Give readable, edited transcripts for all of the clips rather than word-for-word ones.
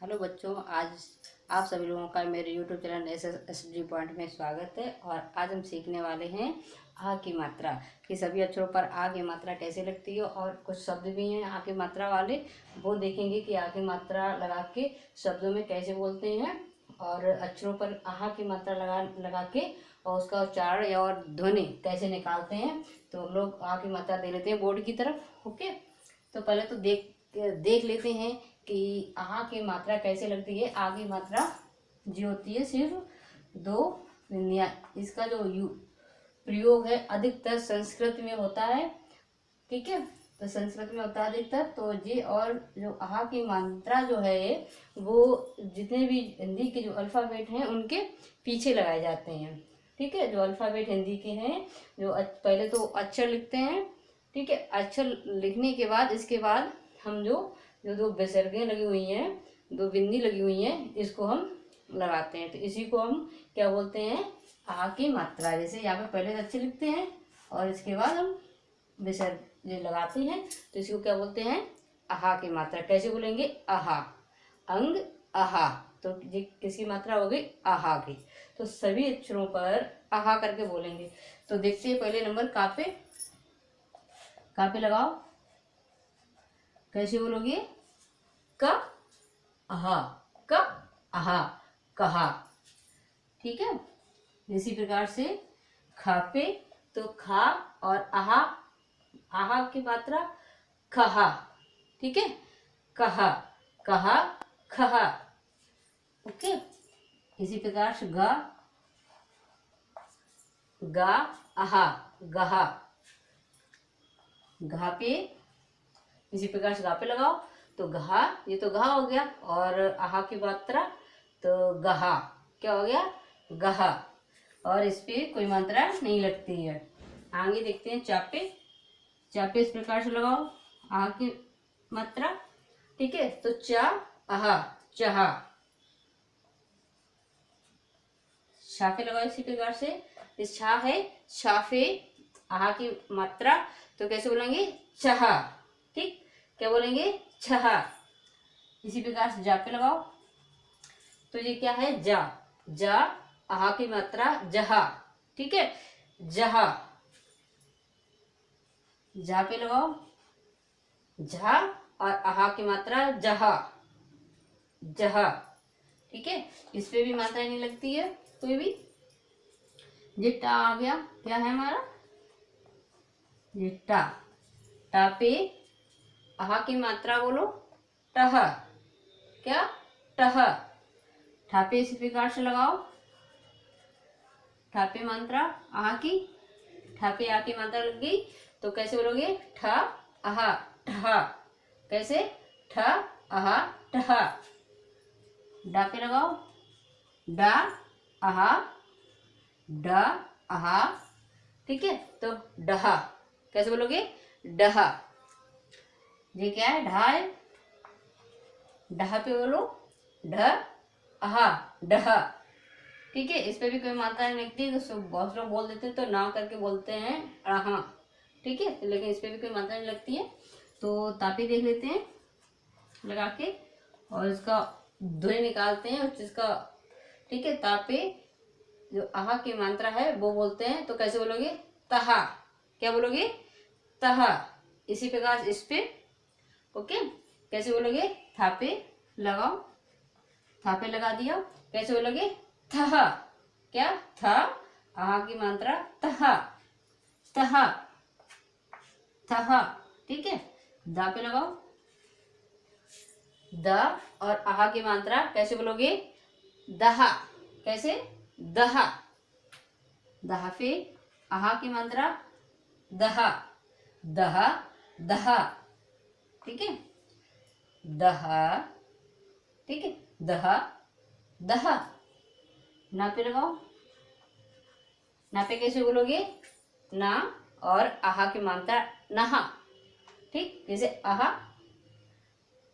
Hello बच्चों, आज आप सभी लोगों का मेरे यूट्यूब चैनल SSD पॉइंट में स्वागत है। और आज हम सीखने वाले हैं आ की मात्रा कि सभी अक्षरों पर आ की मात्रा कैसे लगती है। और कुछ शब्द भी हैं आ की मात्रा वाले, वो देखेंगे कि आ की मात्रा लगा के शब्दों में कैसे बोलते हैं और अक्षरों पर आ की मात्रा लगा के और उसका उच्चारण या और ध्वनि कैसे निकालते हैं। तो हम लोग आ की मात्रा दे लेते हैं बोर्ड की तरफ। ओके, तो पहले तो देख लेते हैं कि आ की मात्रा कैसे लगती है। आ की मात्रा जो होती है सिर्फ दो ध्वनियाँ। इसका जो प्रयोग है अधिकतर संस्कृत में होता है। ठीक है, तो संस्कृत में होता है अधिकतर। तो ये और जो आ की मात्रा जो है वो जितने भी हिंदी के जो अल्फ़ाबेट हैं उनके पीछे लगाए जाते हैं। ठीक है, जो अल्फ़ाबेट हिंदी के हैं, जो पहले तो अक्षर लिखते हैं। ठीक है, अक्षर लिखने के बाद इसके बाद हम जो जो दो विसर्गें लगी हुई हैं, दो बिंदी लगी हुई हैं, इसको हम लगाते हैं। तो इसी को हम क्या बोलते हैं, आ की मात्रा। जैसे यहाँ पे पहले अक्षर लिखते हैं और इसके बाद हम विसर्ग लगाते हैं, तो इसको क्या बोलते हैं, आहा की मात्रा। कैसे बोलेंगे, आहा, अंग आहा। तो ये किसकी मात्रा हो गई, आहा की। तो सभी अक्षरों पर आहा करके बोलेंगे। तो देखते हैं पहले नंबर का पे लगाओ। कैसे बोलोगे, क आहा, क आहा, कहा। ठीक है, इसी प्रकार से खा पे तो खा और आहा, आहा की मात्रा कहा। ठीक है, कहा, कहा, खहा। ओके, इसी प्रकार से गा, गा आहा, गहा। घा पे इसी प्रकार से गा पे लगाओ तो घा, ये तो घा हो गया। और आहा की मात्रा तो गहा, क्या हो गया, गहा। और इस पे कोई मात्रा नहीं लगती है। आगे देखते हैं चापे। चापे इस प्रकार से लगाओ आ की मात्रा। ठीक है, तो चा आहा, चाहा। छापे लगाओ इसी प्रकार से। इस छा है, छाफे, आहा की मात्रा, तो कैसे बोलेंगे, छहा। ठीक, क्या बोलेंगे, छहा। इसी प्रकार से जा पे लगाओ तो ये क्या है, जा, जा आहा की मात्रा जहा। ठीक है, जहा। जा पे लगाओ, झा और आहा की मात्रा जहा, जहा। ठीक है, इस पे भी मात्रा नहीं लगती है कोई भी। ये टा आ गया, क्या है हमारा, ये टा। टा पे आहा की मात्रा बोलो, टह, क्या, टह। ठापे इसी प्रकार से लगाओ। ठापे मात्रा आहा की, ठापे आ की मात्रा लग गई तो कैसे बोलोगे, ठ आहा, ठहा। कैसे, ठ आहा, ठहा। डा पे लगाओ, डा आहा, डा आहा। ठीक है, तो डहा, कैसे बोलोगे, डहा। ये क्या है, ढा है। ढहा पे बोलो, ढ आहा, डहा। ठीक है, इस पे भी कोई मात्रा नहीं लगती, तो बहुत लोग बोल देते हैं तो ना करके बोलते हैं आहा। ठीक है, तो लेकिन इस पे भी कोई मात्रा नहीं लगती है। तो तापी देख लेते हैं लगा के और इसका ध्वनि निकालते हैं उस चीज का। ठीक है, तापे जो आहा की मात्रा है वो बोलते हैं, तो कैसे बोलोगे, तहा। क्या बोलोगे, तहा। इसी प्रकार इस पे, ओके, कैसे बोलोगे, थापे लगाओ। थापे लगा दिया, कैसे बोलोगे, थहा। क्या, था आहा की मात्रा तहा, तहा, तहा। ठीक है, दा पे लगाओ। द और आहा की मात्रा कैसे बोलोगे, दहा। कैसे, दहा। दहा पे आहा की मात्रा दहा, दहा, दहा। ठीक है, दहा। ठीक है, दहा, दहा। ना पे लगाओ। ना पे कैसे बोलोगे, ना और आहा की मात्रा नहा। ठीक, जैसे आहा,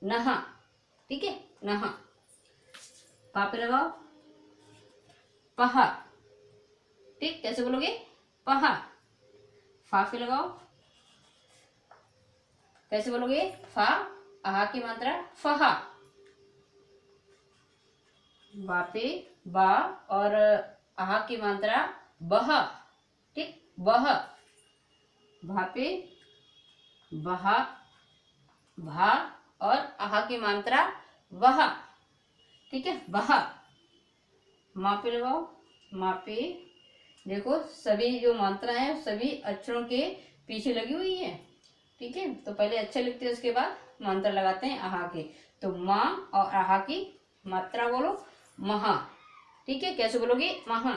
नहा। ठीक है, नहा। पा पे लगाओ, पहा। ठीक, कैसे बोलोगे, पहा। फा पे लगाओ, कैसे बोलोगे, फा आहा की मात्रा फहा, वापे बा, और आहा की मात्रा बह, ठीक, बह, भापे बहा भा, और आहा की मात्रा वह, ठीक है, वह। मापे लगाओ, मापे, देखो सभी जो मात्रा है सभी अक्षरों के पीछे लगी हुई है, ठीक है। तो पहले अक्षर लिखते हैं, उसके बाद मात्रा लगाते हैं आहा के। तो माँ और आहा की मात्रा बोलो महा, ठीक है। कैसे बोलोगे? महा।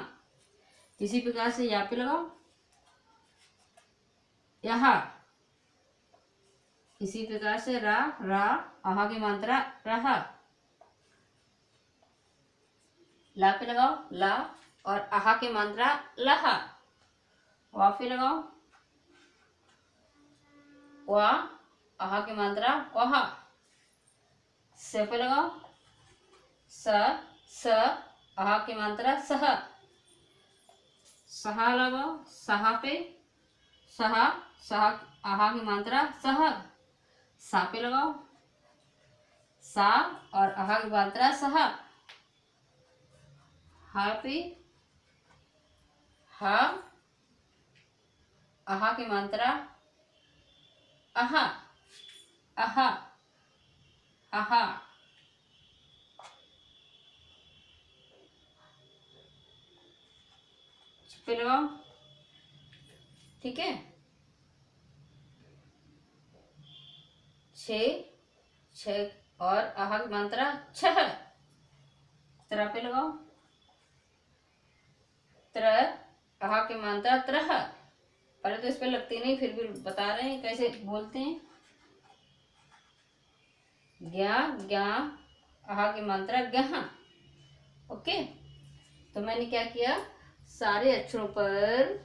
इसी प्रकार से यहाँ पे लगाओ, यहाँ। इसी प्रकार से रा, रा, आहा की मात्रा रहा। ला पे लगाओ, ला, और आहा की मात्रा लहा। वा पे लगाओ, वा, आहा की मात्रा वहा। स पे लगाओ, स, आहा की मात्रा सह। सहा लगाओ, सहा पे, सहा, आहा की मात्रा सह। सा पे लगाओ, सा, और आहा की मात्रा सहा। हा पे, हा, आहा की मात्रा आहा, आहा, आहा। पे लगाओ, ठीक है। छ, और आहा की मात्रा छह। त्रा पे लगाओ, त्र, आहा की मात्रा त्रह। पहले तो इस पे लगती नहीं, फिर भी बता रहे हैं कैसे बोलते हैं। ज्ञा, ज्ञा, आहा की मात्रा ज्ञः। ओके। तो मैंने क्या किया, सारे अक्षरों पर,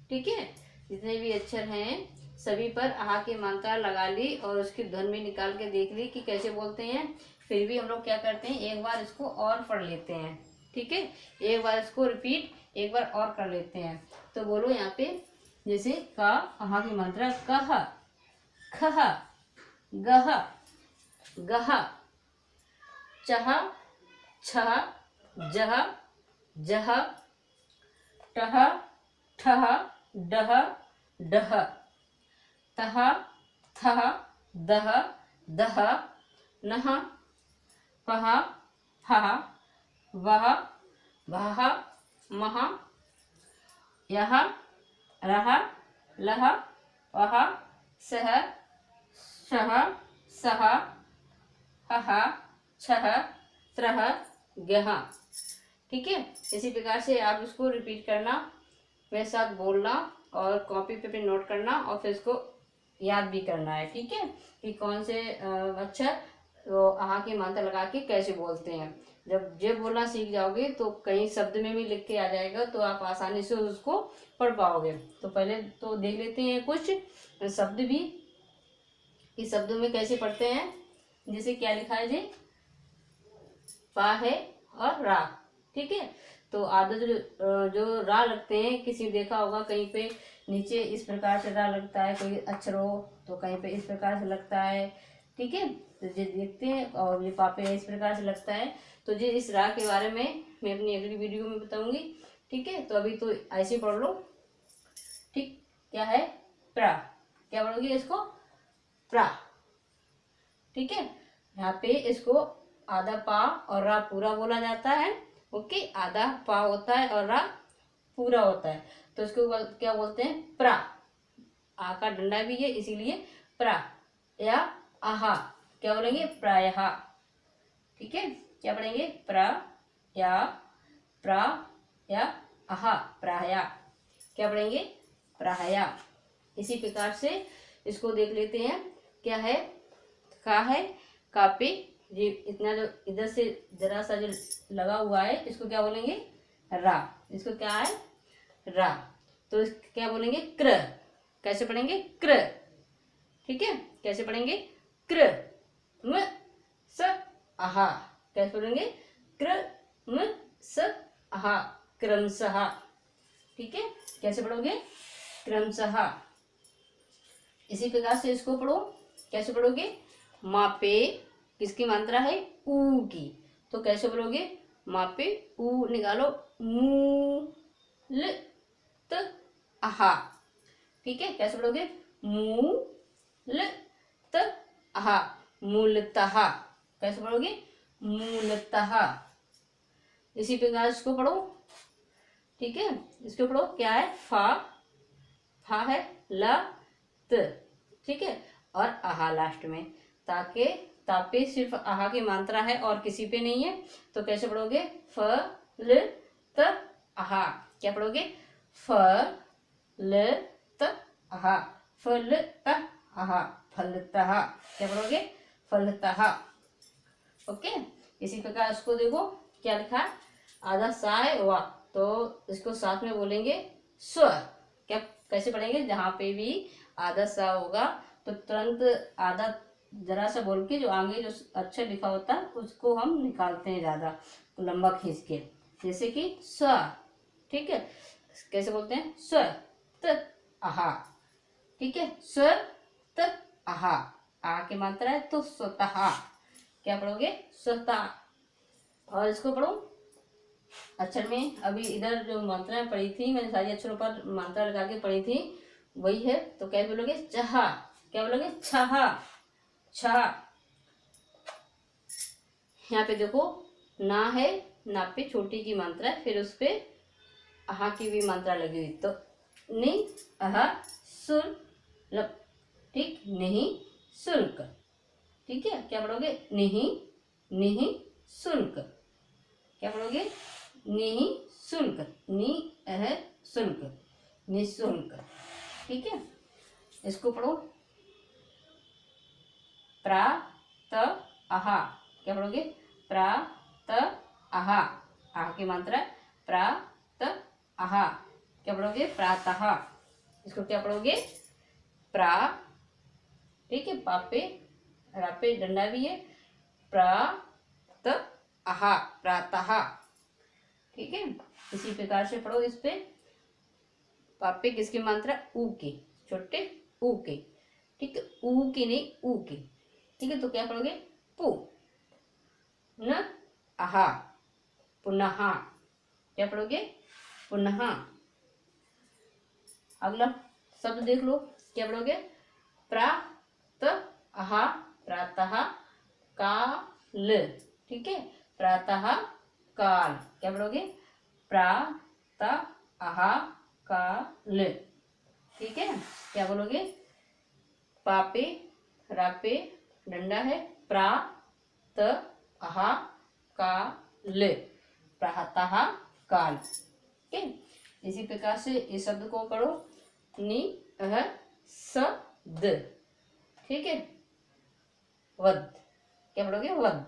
ठीक है, जितने भी अक्षर हैं सभी पर आहा की मात्रा लगा ली, और उसकी ध्वनि भी निकाल के देख ली कि कैसे बोलते हैं। फिर भी हम लोग क्या करते हैं, एक बार इसको और पढ़ लेते हैं, ठीक है। एक बार इसको रिपीट एक बार और कर लेते हैं। तो बोलो यहाँ पे, जैसे का, आहा की मात्रा कह, खह, गह, गह, चह, छह, जह, जह, टह, ठह, डह, डह, तह, थह, दह, दह, नह, पह, फह, वह, भह, मह, यह, रह, लह, वह, सह, शह, सह, हह, छह, त्रह, ज्ञः, ठीक है। इसी प्रकार से आप इसको रिपीट करना, मेरे साथ बोलना, और कॉपी पे नोट करना, और फिर इसको याद भी करना है, ठीक है, कि कौन से अक्षर तो आहा की मात्रा लगा के कैसे बोलते हैं। जब बोलना सीख जाओगे तो कहीं शब्द में भी लिख के आ जाएगा, तो आप आसानी से उसको पढ़ पाओगे। तो पहले तो देख लेते हैं कुछ शब्द भी, कि शब्दों में कैसे पढ़ते हैं। जैसे क्या लिखा है जी, पा है और रा, ठीक है। तो आदत जो रा लगते हैं, किसी देखा होगा कहीं पे नीचे इस प्रकार से रा लगता है, कोई अक्षर हो तो कहीं पे इस प्रकार से लगता है, ठीक है। तो ये देखते हैं, और ये पापे इस प्रकार से लगता है। तो ये इस रा के बारे में मैं अपनी अगली वीडियो में बताऊंगी, ठीक है। तो अभी तो ऐसे पढ़ लो, ठीक। क्या है? प्रा। क्या पढ़ोगे इसको? प्रा, ठीक है। यहाँ पे इसको आधा पा और रा पूरा बोला जाता है, ओके। आधा पा होता है और रा पूरा होता है, तो इसको क्या बोलते हैं? प्रा। आ का डंडा भी है, इसीलिए प्रा। या आहा, क्या बोलेंगे? प्रायः, ठीक है। क्या पढ़ेंगे? प्रा या, प्रा या आहा, प्राया। क्या पढ़ेंगे? प्राया। इसी प्रकार से इसको देख लेते हैं। क्या है? का है, का पे ये इतना जो इधर से जरा सा जो लगा हुआ है, इसको क्या बोलेंगे? रा। इसको क्या है? रा। तो क्या बोलेंगे? क्र। कैसे पढ़ेंगे? क्र, ठीक है। कैसे पढ़ेंगे? क्र, म, स, आहा। कैसे पढ़ेंगे? क्र, म, स, आहा, क्रमशः, ठीक है। कैसे पढ़ोगे? क्रमशः। इसी प्रकार से इसको पढ़ो। कैसे पढ़ोगे? मापे, किसकी मात्रा है? ऊ की, तो कैसे बोलोगे? पे ऊ निकालो, मूल त आहा। ठीक है, कैसे पढ़ोगे? मूल त आहा, मूलतः। कैसे पढ़ोगे? मूलतः। इसी प्रकार इसको पढ़ो। ठीक है, इसको पढ़ो। क्या है? फा, फा है, ल त। ठीक है, और आहा लास्ट में। ताकि तापे सिर्फ आहा की मात्रा है और किसी पे नहीं है, तो कैसे पढ़ोगे? फ ल त आहा। क्या पढ़ोगे? फ ल त आहा, फल त आहा, फलतः। क्या पढ़ोगे? फलतः। ओके, इसी प्रकार इसको देखो क्या लिखा, आधा सा है वा, तो इसको साथ में बोलेंगे स्व। क्या कैसे पढ़ेंगे? जहाँ पे भी आधा सा होगा तो तुरंत आधा जरा सा बोल के जो आगे जो अक्षर लिखा होता है उसको हम निकालते हैं ज्यादा लंबा खींच के, जैसे कि स्व। ठीक है, कैसे बोलते हैं? स्व त आहा। ठीक है, स्व त आहा, आ की मात्रा है तो स्वतः। क्या पढ़ोगे? स्वतः। और इसको पढ़ो अक्षर में। अभी इधर जो मात्राएं पढ़ी थी मैंने, सारी अक्षरों पर मात्रा लगा के पढ़ी थी, वही है। तो क्या बोलोगे? चाहा। क्या बोलोगे? छहा, छहा। यहाँ पे देखो ना है, ना पे छोटी की मात्रा है, फिर उस पे आहा की भी मात्रा लगी हुई, तो नि अहा शुल्क। ठीक, नहीं शुल्क। ठीक है, क्या पढ़ोगे? नहीं, नहीं शुल्क। क्या पढ़ोगे? निःशुल्क, नि अह शुल्क, निःशुल्क। ठीक है, इसको पढ़ो प्रा त आहा। क्या पढ़ोगे? प्रा त आहा, आहा की मात्रा प्रा त आहा। क्या पढ़ोगे? प्रातः। इसको क्या पढ़ोगे? प्रा। ठीक है, पापे रापे डंडा भी है, प्रा त आहा, प्रातः। ठीक है, इसी प्रकार से पढ़ो। इस पे पापे किसकी मात्रा? ऊ की, छोटे ऊ के। ठीक है, ऊ की नहीं, ऊ की। ठीक है, तो क्या पढ़ोगे? पु न आहा, पुनः। क्या पढ़ोगे? पुनः। अगला शब्द देख लो, क्या पढ़ोगे? प्रा त आहा, प्रातः काल। ठीक है, प्रातः काल। क्या पढ़ोगे? प्रातः आहा काल। ठीक है, क्या बोलोगे? पापे रापे डंडा है, प्रा त आहा काल, प्रातः काल। ठीक है, इसी प्रकार से इस शब्द को पढ़ो, नि अह स द। ठीक है, वद। क्या पढ़ोगे? वद,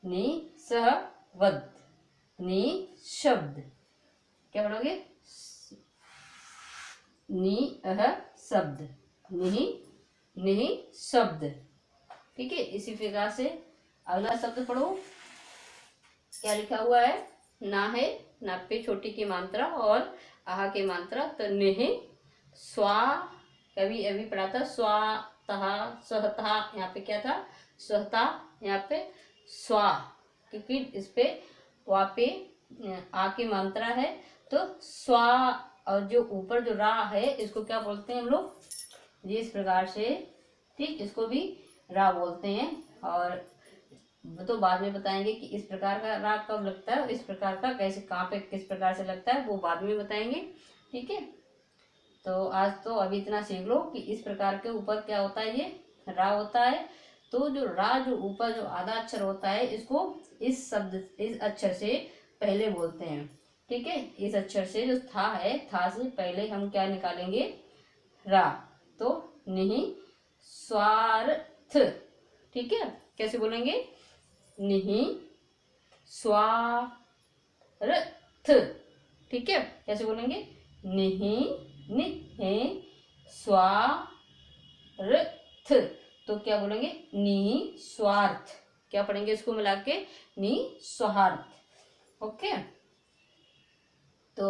नि सह वद, नि शब्द। क्या पढ़ोगे? नि अह शब्द, निहि निहि शब्द। ठीक है, इसी प्रकार से अगला शब्द पढ़ो। क्या लिखा हुआ है? ना है, ना पे छोटी की मात्रा और आहा की मात्रा, तो निहि स्वा। कभी अभी पढ़ा था स्वातः, स्वतः। यहाँ पे क्या था? स्वतः। यहाँ पे स्वा, क्योंकि इस पे वा पे आ की मात्रा है, तो स्वा। और जो ऊपर जो रा है इसको क्या बोलते हैं हम लोग? ये इस प्रकार से। ठीक, इसको भी रा बोलते हैं, और तो बाद में बताएंगे कि इस प्रकार का रा कब लगता है, इस प्रकार का कैसे, कहाँ पे किस प्रकार से लगता है, वो बाद में बताएंगे। ठीक है, तो आज तो अभी इतना सीख लो कि इस प्रकार के ऊपर क्या होता है, ये रा होता है। तो जो रा जो ऊपर जो आधा अक्षर होता है, इसको इस शब्द, इस अक्षर से पहले बोलते हैं। ठीक है, इस अक्षर से जो था है, था से पहले हम क्या निकालेंगे? रा। तो निहि स्वार्थ। ठीक है, कैसे बोलेंगे? निहि स्वार्थ। ठीक है, कैसे बोलेंगे? निहि निहि स्वार्थ। तो क्या बोलेंगे? निस्वार्थ। क्या पढ़ेंगे इसको मिला के? निस्वार्थ। ओके, तो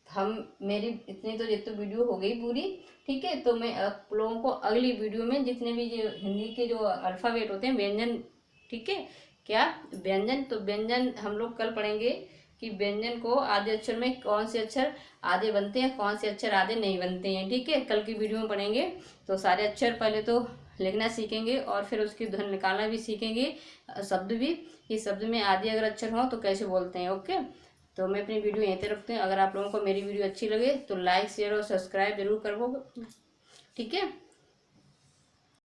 हम मेरी इतनी तो जितनी वीडियो हो गई पूरी। ठीक है, तो मैं आप लोगों को अगली वीडियो में जितने भी जो हिंदी के जो अल्फ़ाबेट होते हैं, व्यंजन, ठीक है, क्या, व्यंजन। तो व्यंजन हम लोग कल पढ़ेंगे कि व्यंजन को आधे अक्षर में कौन से अक्षर आधे बनते हैं, कौन से अक्षर आधे नहीं बनते हैं। ठीक है, कल की वीडियो में पढ़ेंगे। तो सारे अक्षर पहले तो लिखना सीखेंगे और फिर उसकी ध्वनि निकालना भी सीखेंगे, शब्द भी, कि शब्द में आधे अगर अक्षर हो तो कैसे बोलते हैं। ओके, तो मैं अपनी वीडियो यहीं पे रखती हूँ। अगर आप लोगों को मेरी वीडियो अच्छी लगे तो लाइक शेयर और सब्सक्राइब जरूर करो। ठीक है।